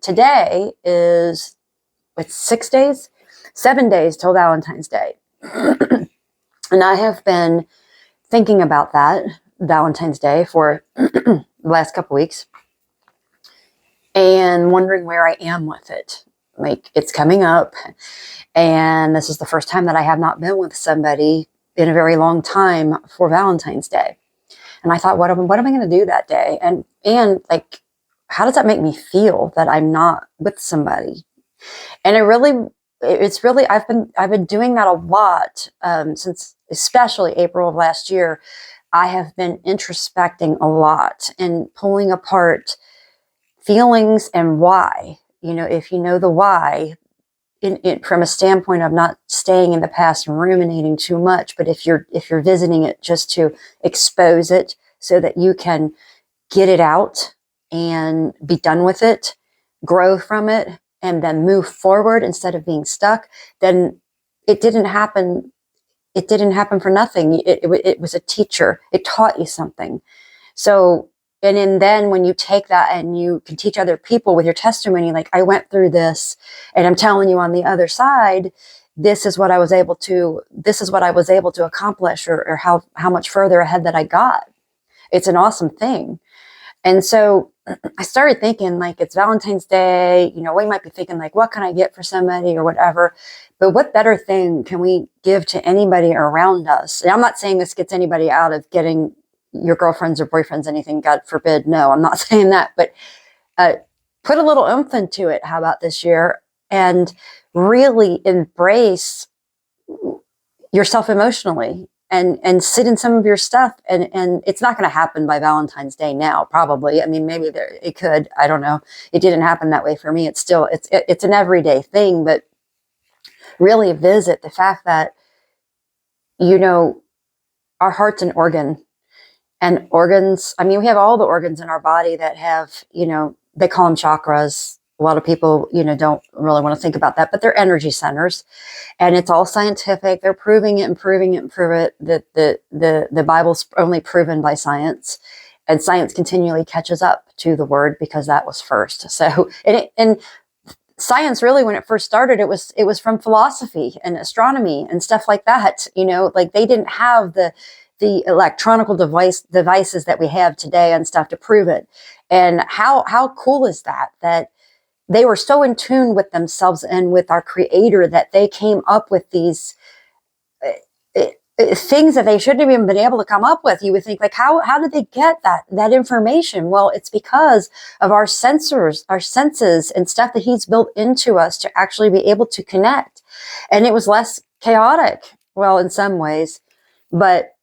today is, it's 7 days till Valentine's Day. And I have been thinking about that Valentine's Day for the last couple weeks and wondering where I am with it. Like, it's coming up, and this is the first time that I have not been with somebody in a very long time for Valentine's Day. And I thought, what am I going to do that day? And like, how does that make me feel that I'm not with somebody? And I've been doing that a lot since especially April of last year. I have been introspecting a lot and pulling apart feelings and why. If you know the why, from a standpoint of not staying in the past and ruminating too much, but if you're visiting it just to expose it so that you can get it out and be done with it, grow from it, and then move forward instead of being stuck, then it didn't happen. It didn't happen for nothing. It was a teacher. It taught you something. So, then when you take that and you can teach other people with your testimony, like, I went through this and I'm telling you on the other side, this is what I was able to accomplish, or how much further ahead that I got. It's an awesome thing. And so I started thinking, like, it's Valentine's Day, we might be thinking, like, what can I get for somebody or whatever, but what better thing can we give to anybody around us? And I'm not saying this gets anybody out of getting your girlfriends or boyfriends anything, God forbid. No, I'm not saying that, but put a little oomph into it. How about this year? And really embrace yourself emotionally and sit in some of your stuff. And it's not going to happen by Valentine's Day now, probably. I mean, maybe it could, I don't know. It didn't happen that way for me. It's still, it's an everyday thing, but really visit the fact that, our heart's an organ. And organs, I mean, we have all the organs in our body that have, they call them chakras. A lot of people, don't really want to think about that, but they're energy centers, and it's all scientific. They're proving it and proving it and prove it that the Bible's only proven by science, and science continually catches up to the word because that was first. So, and science, really, when it first started, it was from philosophy and astronomy and stuff like that. Like, they didn't have the electronical devices that we have today and stuff to prove it. And how cool is that they were so in tune with themselves and with our creator that they came up with these things that they shouldn't have even been able to come up with. You would think, like, how did they get that information? Well, it's because of our senses and stuff that he's built into us to actually be able to connect. And it was less chaotic, well, in some ways, but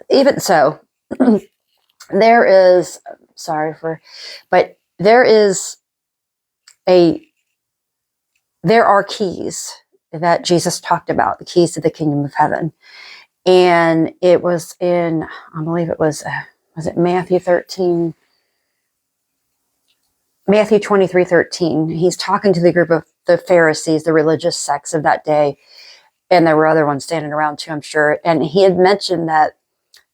even so, there are keys that Jesus talked about, the keys to the kingdom of heaven. And it was in, I believe it was it Matthew 13? Matthew 23:13. He's talking to the group of the Pharisees, the religious sects of that day. And there were other ones standing around too, I'm sure. And he had mentioned that,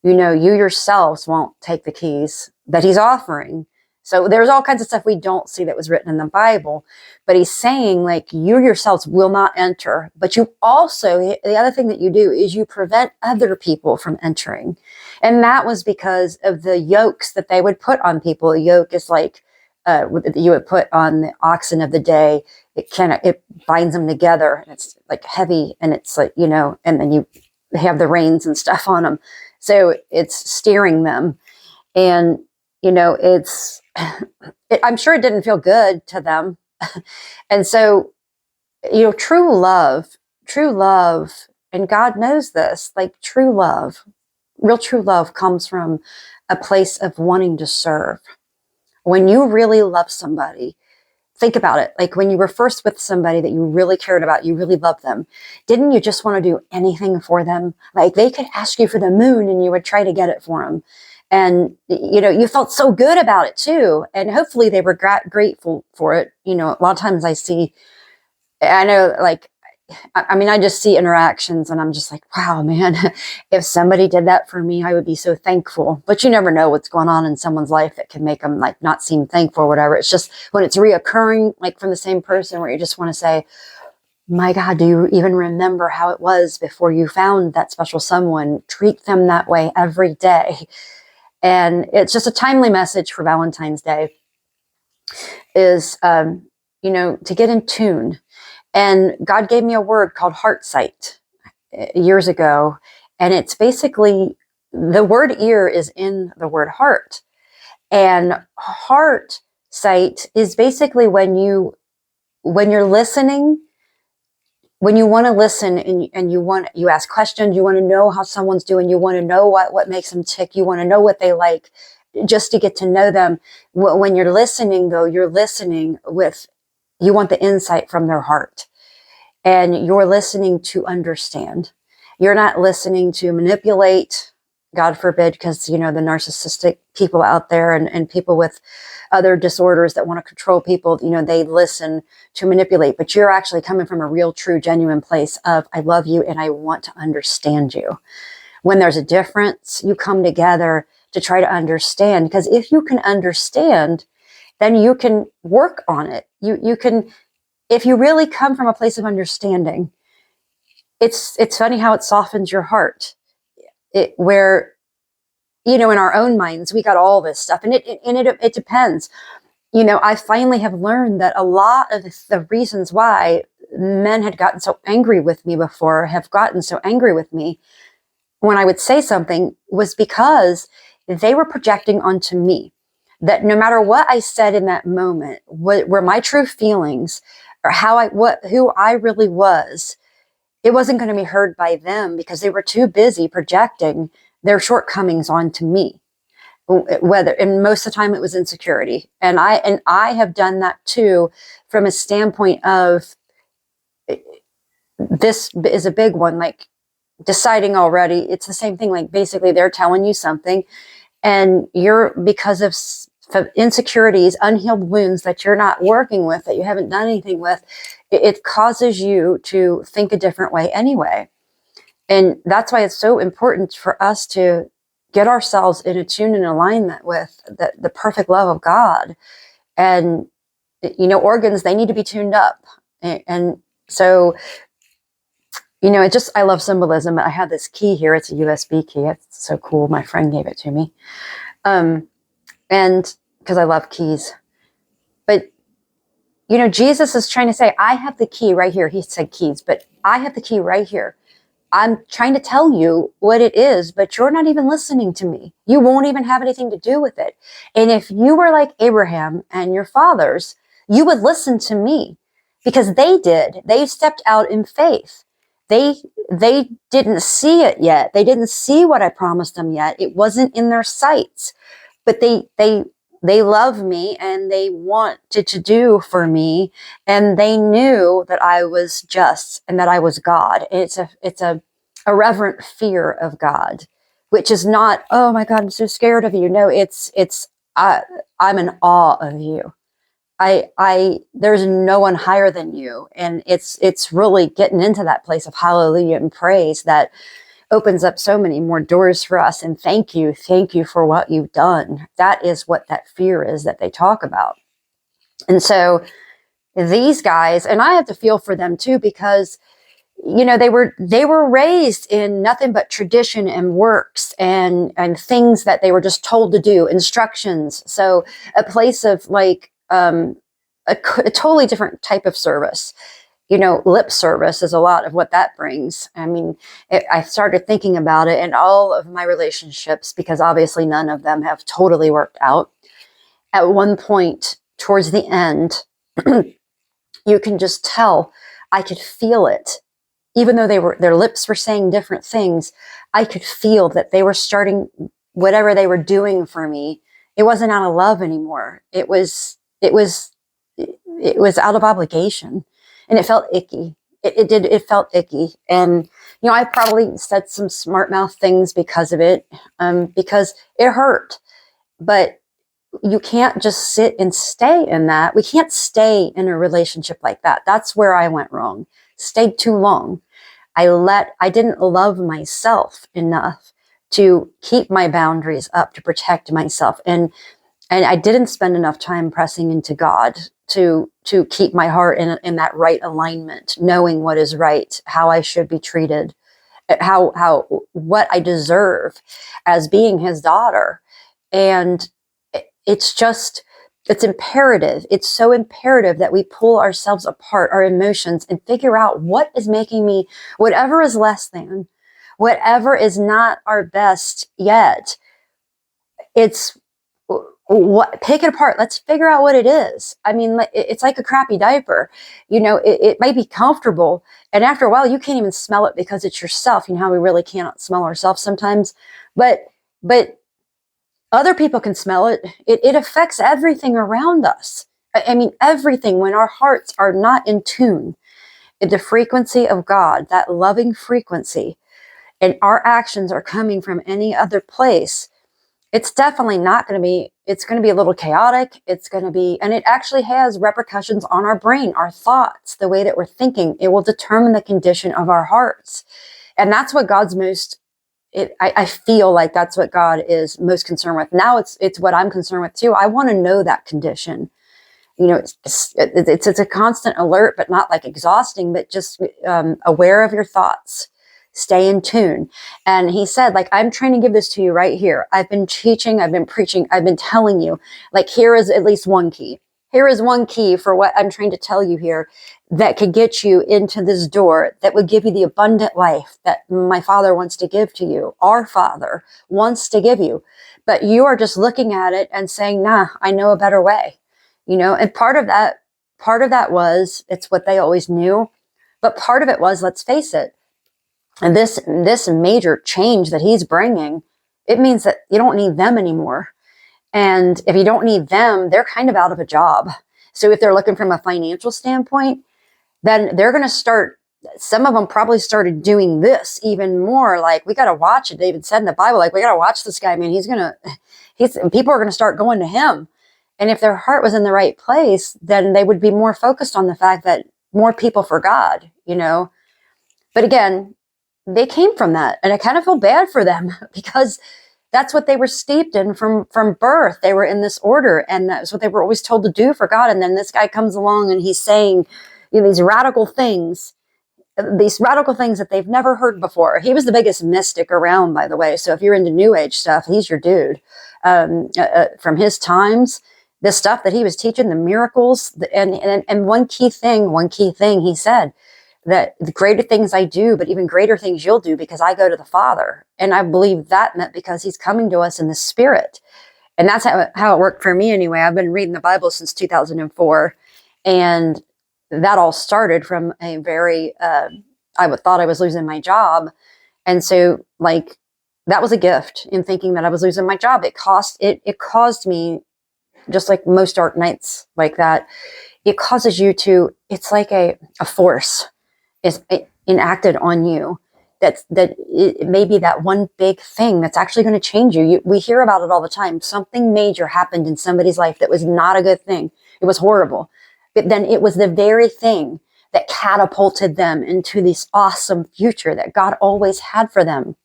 you yourselves won't take the keys that he's offering. So there's all kinds of stuff we don't see that was written in the Bible. But he's saying, like, you yourselves will not enter. But you also, the other thing that you do is you prevent other people from entering. And that was because of the yokes that they would put on people. A yoke is like, you would put on the oxen of the day. It binds them together, and it's like heavy, and it's like, and then you have the reins and stuff on them. So it's steering them. And, I'm sure it didn't feel good to them. And so, true love, and God knows this, like, real true love comes from a place of wanting to serve. When you really love somebody, think about it. Like, when you were first with somebody that you really cared about, you really loved them, didn't you just want to do anything for them? Like, they could ask you for the moon and you would try to get it for them. And, you felt so good about it too. And hopefully they were grateful for it. A lot of times I know, like, I mean, I just see interactions and I'm just like, wow, man, if somebody did that for me, I would be so thankful. But you never know what's going on in someone's life that can make them like not seem thankful or whatever. It's just when it's reoccurring, like from the same person, where you just want to say, my God, do you even remember how it was before you found that special someone? Treat them that way every day. And it's just a timely message for Valentine's Day is, to get in tune. And God gave me a word called Heartsight years ago. And it's basically, the word ear is in the word heart. And heart sight is basically when you're listening, when you want to listen and you ask questions, you want to know how someone's doing, you want to know what makes them tick, you want to know what they like, just to get to know them. When you're listening, though, you're listening with, you want the insight from their heart. And you're listening to understand. You're not listening to manipulate, God forbid, because, the narcissistic people out there and people with other disorders that want to control people, they listen to manipulate. But you're actually coming from a real, true, genuine place of, I love you and I want to understand you. When there's a difference, you come together to try to understand. Because if you can understand, then you can work on it. You can, if you really come from a place of understanding, it's funny how it softens your heart. Where, in our own minds, we got all this stuff, and it depends. I finally have learned that a lot of the reasons why men had gotten so angry with me before have gotten so angry with me when I would say something was because they were projecting onto me that no matter what I said in that moment, were my true feelings or who I really was, it wasn't going to be heard by them because they were too busy projecting their shortcomings onto me. And most of the time it was insecurity. And I have done that too, from a standpoint of, this is a big one, like deciding already. It's the same thing. Like basically they're telling you something and you're, because of insecurities, unhealed wounds that you're not working with, that you haven't done anything with, it causes you to think a different way anyway. And that's why it's so important for us to get ourselves in a tune and alignment with the perfect love of God. And, organs, they need to be tuned up. And so, I love symbolism. I have this key here. It's a USB key. It's so cool. My friend gave it to me. And because I love keys. But, Jesus is trying to say, I have the key right here. He said keys, but I have the key right here. I'm trying to tell you what it is, but you're not even listening to me. You won't even have anything to do with it. And if you were like Abraham and your fathers, you would listen to me, because they did. They stepped out in faith. They didn't see it yet. They didn't see what I promised them yet. It wasn't in their sights, but they love me and they wanted to do for me. And they knew that I was just and that I was God. And it's a reverent fear of God, which is not, oh my God, I'm so scared of you. No, I'm in awe of you. There's no one higher than you. And it's really getting into that place of hallelujah and praise that opens up so many more doors for us. And thank you for what you've done. That is what that fear is that they talk about. And so these guys, and I have to feel for them too, because they were raised in nothing but tradition and works and things that they were just told to do, instructions. So a place of like a totally different type of service. Lip service is a lot of what that brings. I mean, I started thinking about it in all of my relationships, because obviously none of them have totally worked out. At one point towards the end, you can just tell, I could feel it. Even though their lips were saying different things, I could feel that they were starting, whatever they were doing for me, it wasn't out of love anymore. It was out of obligation. And it felt icky. It felt icky. And, I probably said some smart mouth things because of it, because it hurt. But you can't just sit and stay in that. We can't stay in a relationship like that. That's where I went wrong. stayed too long. I didn't love myself enough to keep my boundaries up, to protect myself. And I didn't spend enough time pressing into God to keep my heart in that right alignment, knowing what is right, how I should be treated, how what I deserve as being his daughter. And it's just, it's imperative. It's so imperative that we pull ourselves apart, our emotions, and figure out what is making me, whatever is less than, whatever is not our best yet. It's what, pick it apart. Let's figure out what it is. I mean, it's like a crappy diaper. It might be comfortable, and after a while you can't even smell it because it's yourself. You know how we really cannot smell ourselves sometimes, but other people can smell it. It affects everything around us. I mean, everything. When our hearts are not in tune with the frequency of God, that loving frequency, and our actions are coming from any other place, it's definitely not going to be, it's going to be a little chaotic. It's going to be, and it actually has repercussions on our brain, our thoughts, the way that we're thinking. It will determine the condition of our hearts. And that's what God's most, I feel like that's what God is most concerned with. Now it's what I'm concerned with too. I want to know that condition. It's a constant alert, but not like exhausting, but just aware of your thoughts. Stay in tune. And he said, like, I'm trying to give this to you right here. I've been teaching, I've been preaching, I've been telling you, like, here is at least one key. Here is one key for what I'm trying to tell you here that could get you into this door, that would give you the abundant life that my Father wants to give to you. Our Father wants to give you. But you are just looking at it and saying, nah, I know a better way. And part of that was, it's what they always knew. But part of it was, let's face it, and this major change that he's bringing, it means that you don't need them anymore. And if you don't need them, they're kind of out of a job. So if they're looking from a financial standpoint, then they're going to start, some of them probably started doing this even more. Like, we got to watch it. David said in the Bible, like, we got to watch this guy, man. People are going to start going to him. And if their heart was in the right place, then they would be more focused on the fact that more people for God, But again, they came from that. And I kind of feel bad for them because that's what they were steeped in from birth. They were in this order, and that's what they were always told to do for God. And then this guy comes along and he's saying, these radical things that they've never heard before. He was the biggest mystic around, by the way. So if you're into New Age stuff, he's your dude. From his times, the stuff that he was teaching, the miracles, and one key thing he said, that the greater things I do, but even greater things you'll do, because I go to the Father. And I believe that meant because he's coming to us in the Spirit. And that's how it worked for me anyway. I've been reading the Bible since 2004. And that all started from a very, I thought I was losing my job. And so, like, that was a gift in thinking that I was losing my job. It caused me, just like most dark nights like that, it causes you to, it's like a force is enacted on you. That it may be that one big thing that's actually going to change you. We hear about it all the time. Something major happened in somebody's life that was not a good thing. It was horrible. But then it was the very thing that catapulted them into this awesome future that God always had for them.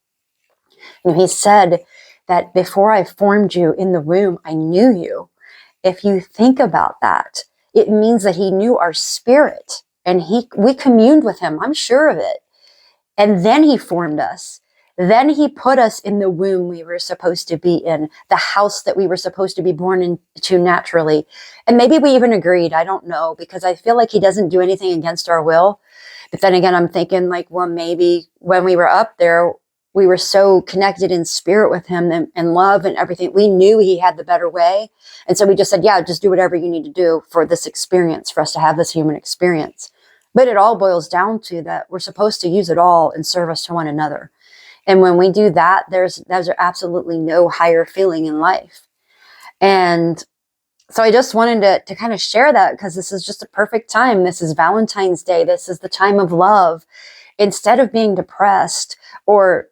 He said that before I formed you in the womb, I knew you. If you think about that, it means that he knew our spirit. And we communed with him. I'm sure of it. And then he formed us. Then he put us in the womb we were supposed to be in, the house that we were supposed to be born into naturally. And maybe we even agreed. I don't know, because I feel like he doesn't do anything against our will. But then again, I'm thinking, like, well, maybe when we were up there, we were so connected in spirit with him and love and everything. We knew he had the better way. And so we just said, yeah, just do whatever you need to do for this experience, for us to have this human experience. But it all boils down to that we're supposed to use it all in service to one another. And when we do that, there's absolutely no higher feeling in life. And so I just wanted to kind of share that, because this is just a perfect time. This is Valentine's Day. This is the time of love. Instead of being depressed or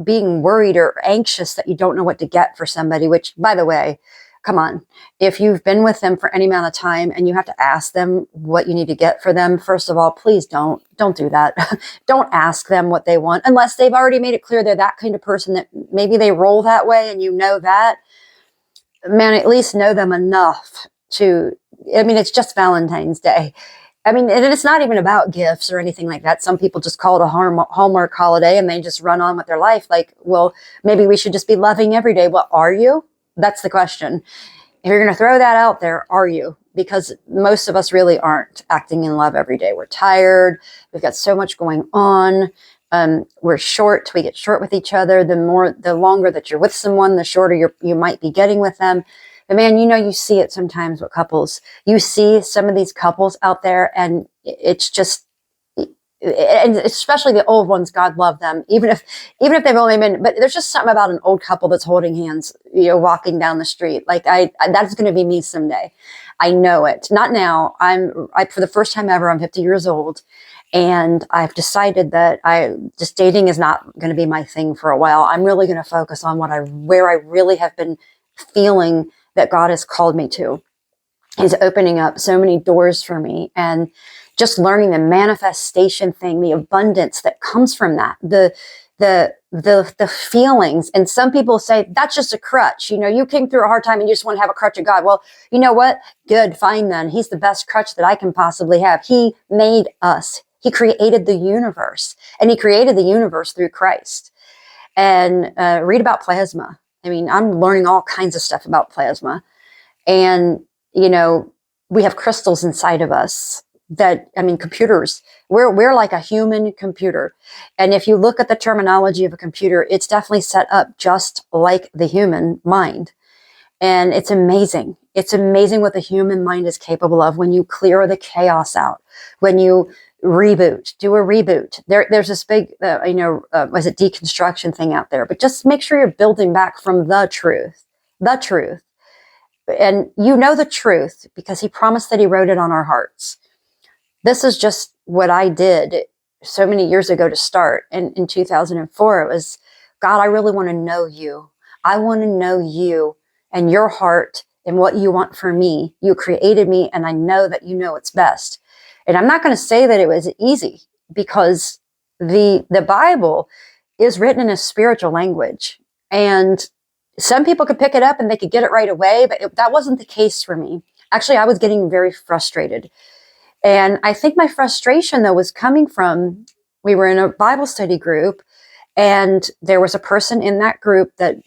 being worried or anxious that you don't know what to get for somebody, which, by the way, Come on. If you've been with them for any amount of time and you have to ask them what you need to get for them, first of all, please don't do that. Don't ask them what they want unless they've already made it clear they're that kind of person that maybe they roll that way and you know that. Man, at least know them enough to, I mean, it's just Valentine's Day. I mean, and it's not even about gifts or anything like that. Some people just call it a Hallmark holiday and they just run on with their life. Like, well, maybe we should just be loving every day. Well, are you? That's the question. If you're going to throw that out there, are you? Because most of us really aren't acting in love every day. We're tired. We've got so much going on. We're short. We get short with each other. The longer that you're with someone, the shorter you might be getting with them. But man, you see it sometimes with couples. You see some of these couples out there and it's just, and especially the old ones, God love them, even if they've only been, but there's just something about an old couple that's holding hands, walking down the street. Like that's going to be me someday. I know it. Not now. For the first time ever, I'm 50 years old and I've decided that just dating is not going to be my thing for a while. I'm really going to focus on where I really have been feeling that God has called me to. He's opening up so many doors for me and just learning the manifestation thing, the abundance that comes from that, the feelings. And some people say that's just a crutch. You came through a hard time and you just want to have a crutch of God. Well, you know what? Good, fine then. He's the best crutch that I can possibly have. He made us. He created the universe and he created the universe through Christ. And read about plasma. I mean, I'm learning all kinds of stuff about plasma. And, we have crystals inside of us computers, we're like a human computer. And if you look at the terminology of a computer, it's definitely set up just like the human mind. And it's amazing. It's amazing what the human mind is capable of when you clear the chaos out, when you do a reboot. There's this big, was it deconstruction thing out there, but just make sure you're building back from the truth. And the truth because he promised that he wrote it on our hearts. This is just what I did so many years ago to start. And in 2004, it was, God, I really want to know you. I want to know you and your heart and what you want for me. You created me and I know that you know what's best. And I'm not going to say that it was easy because the Bible is written in a spiritual language. And some people could pick it up and they could get it right away, but that wasn't the case for me. Actually, I was getting very frustrated. And I think my frustration, though, was coming from, we were in a Bible study group, and there was a person in that group that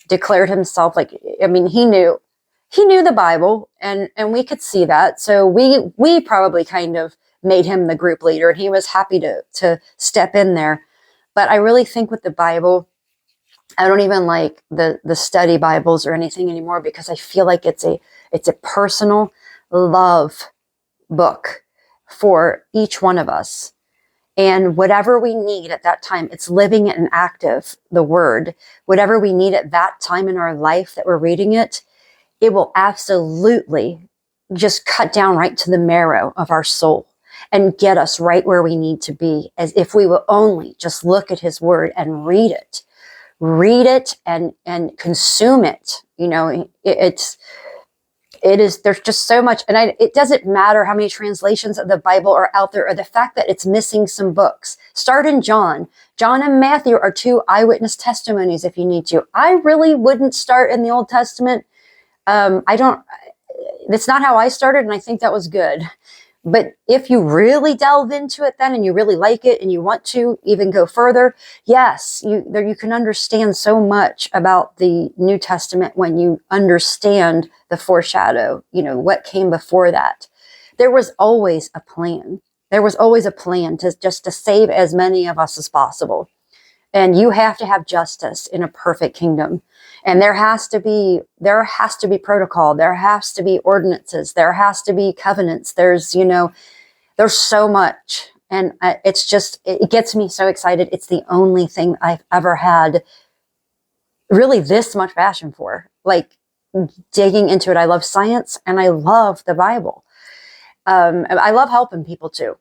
declared himself he knew the Bible, and we could see that. So we probably kind of made him the group leader, and he was happy to step in there. But I really think with the Bible, I don't even like the study Bibles or anything anymore because I feel like it's a personal love book for each one of us. And whatever we need at that time, it's living and active, the word. Whatever we need at that time in our life that we're reading it, it will absolutely just cut down right to the marrow of our soul and get us right where we need to be, as if we will only just look at his word and read it and consume it. It is, there's just so much. And it doesn't matter how many translations of the Bible are out there or the fact that it's missing some books. Start in John. John and Matthew are two eyewitness testimonies if you need to. I really wouldn't start in the Old Testament. That's not how I started. And I think that was good. But if you really delve into it then and you really like it and you want to even go further, yes, you can understand so much about the New Testament when you understand the foreshadow, what came before that. There was always a plan. There was always a plan to save as many of us as possible. And you have to have justice in a perfect kingdom. And there has to be protocol. There has to be ordinances. There has to be covenants. There's so much. And it gets me so excited. It's the only thing I've ever had really this much passion for, like digging into it. I love science and I love the Bible. I love helping people too.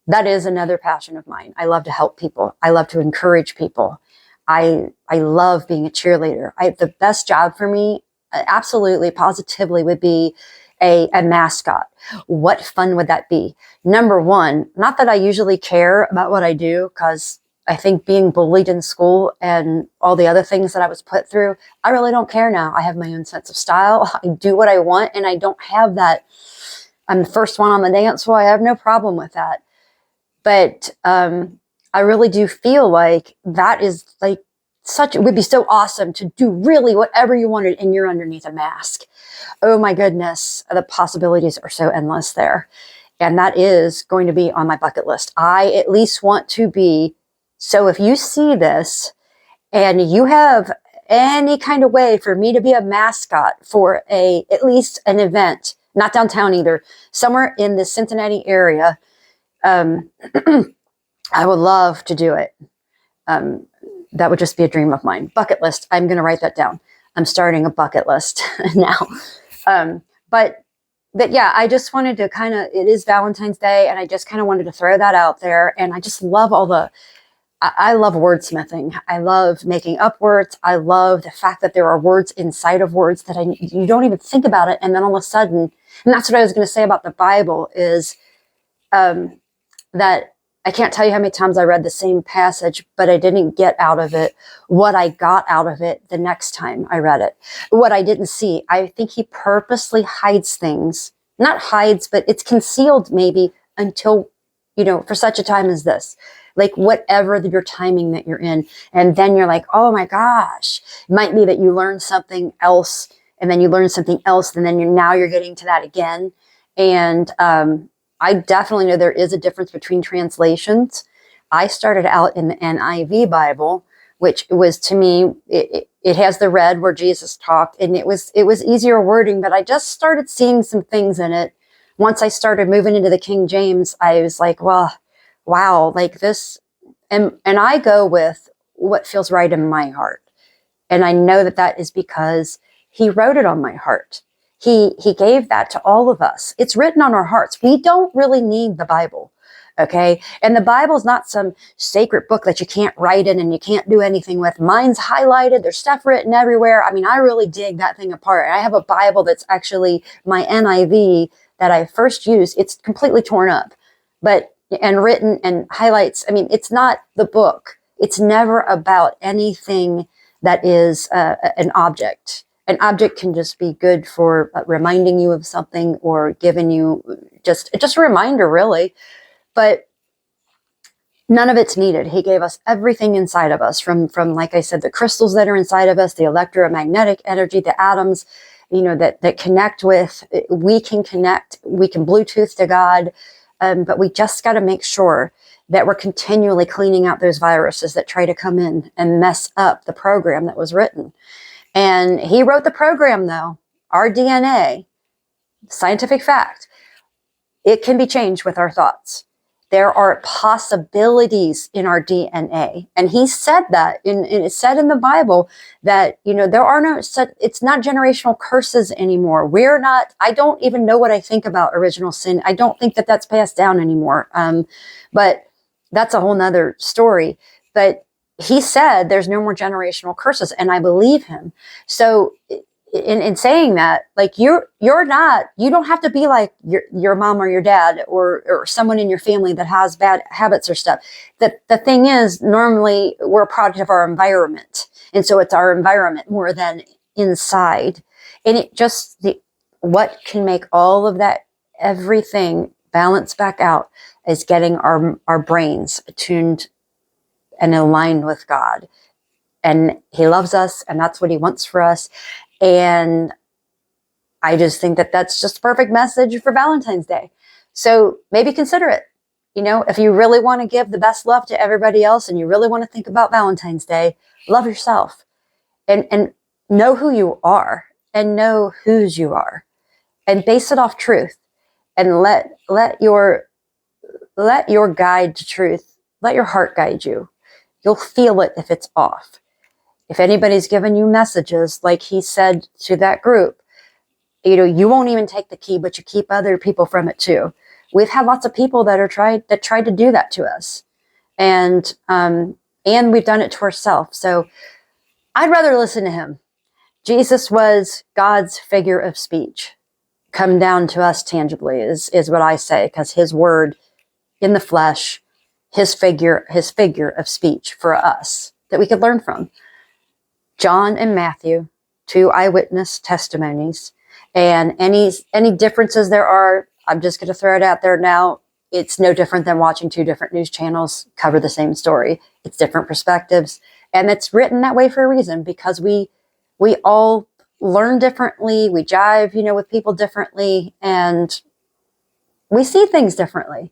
That is another passion of mine. I love to help people. I love to encourage people. I love being a cheerleader. The best job for me absolutely, positively would be a mascot. What fun would that be? Number one, not that I usually care about what I do, because I think being bullied in school and all the other things that I was put through, I really don't care now. I have my own sense of style. I do what I want, and I don't have that. I'm the first one on the dance floor. I have no problem with that. But I really do feel like that is like it would be so awesome to do really whatever you wanted, and you're underneath a mask. Oh my goodness, the possibilities are so endless there. And that is going to be on my bucket list. I at least want to be. So if you see this and you have any kind of way for me to be a mascot for at least an event, not downtown either, somewhere in the Cincinnati area, I would love to do it. That would just be a dream of mine. Bucket list. I'm going to write that down. I'm starting a bucket list now. But yeah, I just wanted to it is Valentine's Day, and I just kind of wanted to throw that out there. And I just love I love wordsmithing. I love making up words. I love the fact that there are words inside of words that you don't even think about it. And then all of a sudden, and that's what I was going to say about the Bible is, that I can't tell you how many times I read the same passage, but I didn't get out of it what I got out of it the next time I read it. What I didn't see. I think he purposely hides things. Not hides, but it's concealed maybe until, for such a time as this. Like whatever your timing that you're in. And then you're like, oh my gosh. It might be that you learn something else, and then you learn something else, and then you're getting to that again. And I definitely know there is a difference between translations. I started out in the NIV Bible, which was, to me, it has the red where Jesus talked, and it was easier wording, but I just started seeing some things in it. Once I started moving into the King James, I was like, well, wow, like this. And I go with what feels right in my heart. And I know that is because he wrote it on my heart. He gave that to all of us. It's written on our hearts. We don't really need the Bible, okay? And the Bible is not some sacred book that you can't write in and you can't do anything with. Mine's highlighted. There's stuff written everywhere. I mean, I really dig that thing apart. I have a Bible that's actually my NIV that I first used. It's completely torn up, and written and highlights. I mean, it's not the book. It's never about anything that is an object. An object can just be good for reminding you of something or giving you just a reminder, really. But none of it's needed. He gave us everything inside of us, from like I said, the crystals that are inside of us, the electromagnetic energy, the atoms, that connect with. We can connect. We can Bluetooth to God, but we just got to make sure that we're continually cleaning out those viruses that try to come in and mess up the program that was written. And he wrote the program, though. Our DNA, scientific fact, it can be changed with our thoughts. There are possibilities in our DNA. And he said that, it's said in the Bible that, there are it's not generational curses anymore. I don't even know what I think about original sin. I don't think that that's passed down anymore. But that's a whole nother story. But he said there's no more generational curses, and I believe him. So in saying that, like you don't have to be like your mom or your dad or someone in your family that has bad habits or stuff. The thing is, normally we're a product of our environment. And so it's our environment more than inside. And it just, what can make all of that, everything balance back out, is getting our brains attuned and aligned with God. And he loves us, and that's what he wants for us. And I just think that that's just a perfect message for Valentine's Day. So maybe consider it. If you really want to give the best love to everybody else, and you really want to think about Valentine's Day, love yourself and know who you are and know whose you are, and base it off truth, and let your guide to truth, let your heart guide you. You'll feel it if it's off. If anybody's given you messages, like he said to that group, you won't even take the key, but you keep other people from it too. We've had lots of people that tried to do that to us, and we've done it to ourselves. So I'd rather listen to him Jesus was God's figure of speech, come down to us tangibly is what I say, because his word in the flesh, his figure of speech for us that we could learn from. John and Matthew, two eyewitness testimonies, and any differences there are, I'm just going to throw it out there now. It's no different than watching two different news channels cover the same story. It's different perspectives, and it's written that way for a reason, because we all learn differently. We jive, with people differently, and we see things differently.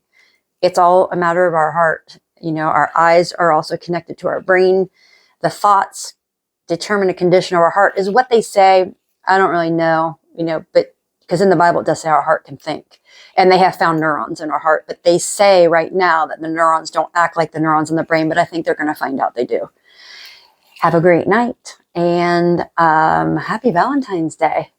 It's all a matter of our heart. Our eyes are also connected to our brain. The thoughts determine a condition of our heart is what they say. I don't really know, but because in the Bible it does say our heart can think, and they have found neurons in our heart, but they say right now that the neurons don't act like the neurons in the brain, but I think they're going to find out they do. Have a great night, and happy Valentine's Day.